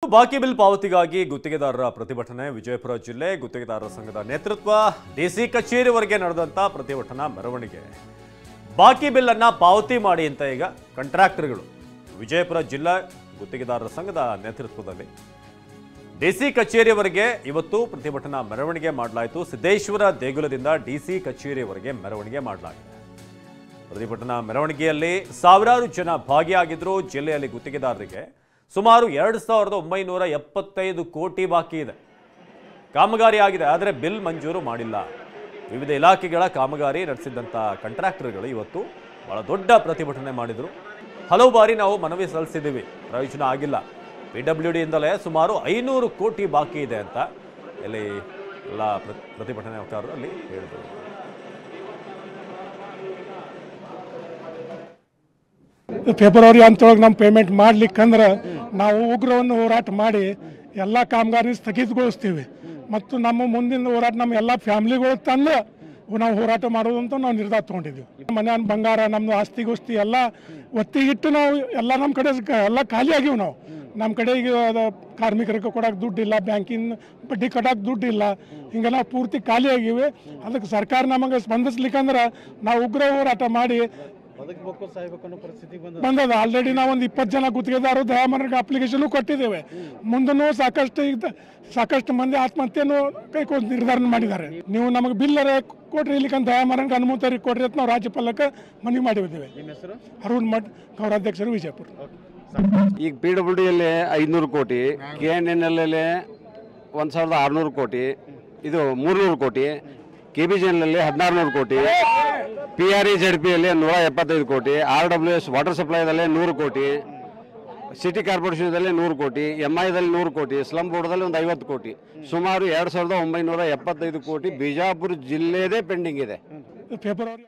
ಬಾಕಿ ಬಿಲ್ ಪಾವತಿಗಾಗಿ ಗುತ್ತಿಗೆದಾರರ ಪ್ರತಿಭಟನೆ ವಿಜಯಪುರ ಜಿಲ್ಲೆ ಗುತ್ತಿಗೆದಾರರ ಸಂಘದ ನೇತೃತ್ವ ಡಿಸಿ ಕಚೇರಿವರೆಗೆ ನಡೆದಂತ ಪ್ರತಿಭಟನಾ ಮೆರವಣಿಗೆ ಬಾಕಿ ಬಿಲ್ ಅನ್ನು ಪಾವತಿ ಮಾಡಿ ಅಂತ ಈಗ ಕಾಂಟ್ರಾಕ್ಟರ್ಗಳು ವಿಜಯಪುರ ಜಿಲ್ಲಾ ಗುತ್ತಿಗೆದಾರರ ಸಂಘದ ನೇತೃತ್ವದಲ್ಲಿ ಡಿಸಿ ಕಚೇರಿವರೆಗೆ ಇವತ್ತು ಪ್ರತಿಭಟನಾ ಮೆರವಣಿಗೆ ಮಾಡಲಾಯಿತು ಸಿದ್ದೇಶ್ವರ ದೇಗುಲದಿಂದ ಡಿಸಿ ಕಚೇರಿವರೆಗೆ ಮೆರವಣಿಗೆ ಮಾಡಲಾಗಿದೆ ಪ್ರತಿಭಟನಾ ಮೆರವಣಿಗೆಯಲ್ಲಿ ಸಾವಿರಾರು ಜನ ಭಾಗಿಯಾಗಿದ್ದರು ಜಿಲ್ಲೆಯಲ್ಲಿ ಗುತ್ತಿಗೆದಾರರಿಗೆ ಸುಮಾರು 2975 ಕೋಟಿ ಬಾಕಿ ಇದೆ ಕಾಮಗಾರಿ ಆಗಿದೆ ಆದರೆ ಬಿಲ್ ಮಂಜೂರು ಮಾಡಿಲ್ಲ ವಿವಿಧ ಇಲಾಖೆಗಳ ಕಾಮಗಾರಿ ನಡೆಸಿದಂತ ಕಾಂಟ್ರಾಕ್ಟರ್ಗಳು ಇವತ್ತು ಬಹಳ ದೊಡ್ಡ ಪ್ರತಿಭಟನೆ ಮಾಡಿದರು ಹಲವು ಬಾರಿ ನಾವು ಮನವಿ ಸಲ್ಲಿಸಿದ್ದೀವಿ ಪ್ರಯೋಜನ ಆಗಿಲ್ಲ PWD ಇಂದಲೇ ಸುಮಾರು 500 ಕೋಟಿ ಬಾಕಿ ಇದೆ ಅಂತ ಇಲ್ಲಿ ಎಲ್ಲ ಪ್ರತಿಭಟನಾಕಾರರು ಅಲ್ಲಿ ಹೇಳಿದರು ಫೆಬ್ರವರಿ ಅಂತೊಳಗೆ ನಮ್ಮ ಪೇಮೆಂಟ್ ಮಾಡ್ಲಿಕ್ಕಂದ್ರೆ ನಾವು ಉಗ್ರವನ್ನು ಹೋರಾಟ ಮಾಡಿ ಎಲ್ಲ ಕಾಮಗಾರಿ ಸ್ಥಗಿತಗೊಳಿಸ್ತೀವಿ ಮತ್ತು ನಮ್ಮ ಮುಂದಿನ ಹೋರಾಟ ನಮ್ಮ ಎಲ್ಲ ಫ್ಯಾಮಿಲಿಗಳು ತಂದು ನಾವು ಹೋರಾಟ ಮಾಡೋದು ಅಂತ ನಾವು ನಿರ್ಧಾರ ತೊಗೊಂಡಿದ್ದೀವಿ ಮನೆ ಬಂಗಾರ ನಮ್ಮದು ಆಸ್ತಿ ಗೋಸ್ತಿ ಎಲ್ಲ ಒತ್ತಿಗಿಟ್ಟು ನಾವು ಎಲ್ಲ ನಮ್ಮ ಕಡೆ ಎಲ್ಲ ಖಾಲಿ ಆಗಿವೆ ನಾವು ನಮ್ಮ ಕಡೆ ಈಗ ಕಾರ್ಮಿಕರಿಗೆ ಕೊಡೋಕೆ ದುಡ್ಡಿಲ್ಲ ಬ್ಯಾಂಕಿನ ಬಡ್ಡಿ ಕಟ್ಟೋಕೆ ದುಡ್ಡಿಲ್ಲ ಹಿಂಗೆಲ್ಲ ಪೂರ್ತಿ ಖಾಲಿ ಆಗಿವೆ ಅದಕ್ಕೆ ಸರ್ಕಾರ ನಮಗೆ ಸ್ಪಂದಿಸ್ಲಿಕ್ಕಂದ್ರೆ ನಾವು ಉಗ್ರ ಹೋರಾಟ ಮಾಡಿ ಬಂದದ ಆಲ್ರೆಡಿ ನಾವು ಒಂದು 20 ಜನ ಗುತ್ತಿಗೆದಾರರು ದಯಾಮರನಿಗೆ ಅಪ್ಲಿಕೇಶನ್ ಕೊಟ್ಟಿದ್ದೇವೆ ಮುಂದೂ ಸಾಕಷ್ಟು ಮಂದಿ ಆತ್ಮಹತ್ಯೆಯನ್ನು ಕೈಗೊಂಡು ನಿರ್ಧಾರ ಮಾಡಿದ್ದಾರೆ ನೀವು ನಮಗೆ ಬಿಲ್ಲರ ಕೊಟ್ರಿ ಇಲ್ಲಿಕಂತ ದಯಾಮರನಿಗೆ ಅನುಮತಿ ಕೊಡ್ರಿ ಅಂತ ನಾವು ರಾಜ್ಯಪಾಲಕ್ಕೆ ಮನವಿ ಮಾಡಿದ್ದೇವೆ ಅರುಣ್ ಮಠ್ ಗೌರಾಧ್ಯಕ್ಷರು ವಿಜಯಪುರ ಈಗ PWD ಯಲ್ಲಿ 500 ಕೋಟಿ KNNL 1600 ಕೋಟಿ ಇದು 300 ಕೋಟಿ KBJL 1600 ಕೋಟಿ PREZP ಯಲ್ಲಿ 175 ಕೋಟಿ RWS ವಾಟರ್ ಸಪ್ಲೈದಲ್ಲಿ 100 ಕೋಟಿ ಸಿಟಿ ಕಾರ್ಪೊರೇಷನ್ದಲ್ಲಿ 100 ಕೋಟಿ MIದಲ್ಲಿ 100 ಕೋಟಿ ಸ್ಲಮ್ ಬೋರ್ಡ್ದಲ್ಲಿ ಒಂದು 50 ಕೋಟಿ ಸುಮಾರು 2975 ಕೋಟಿ ಬಿಜಾಪುರ ಜಿಲ್ಲೆದೇ ಪೆಂಡಿಂಗ್ ಇದೆ ಫೆಬ್ರವರಿ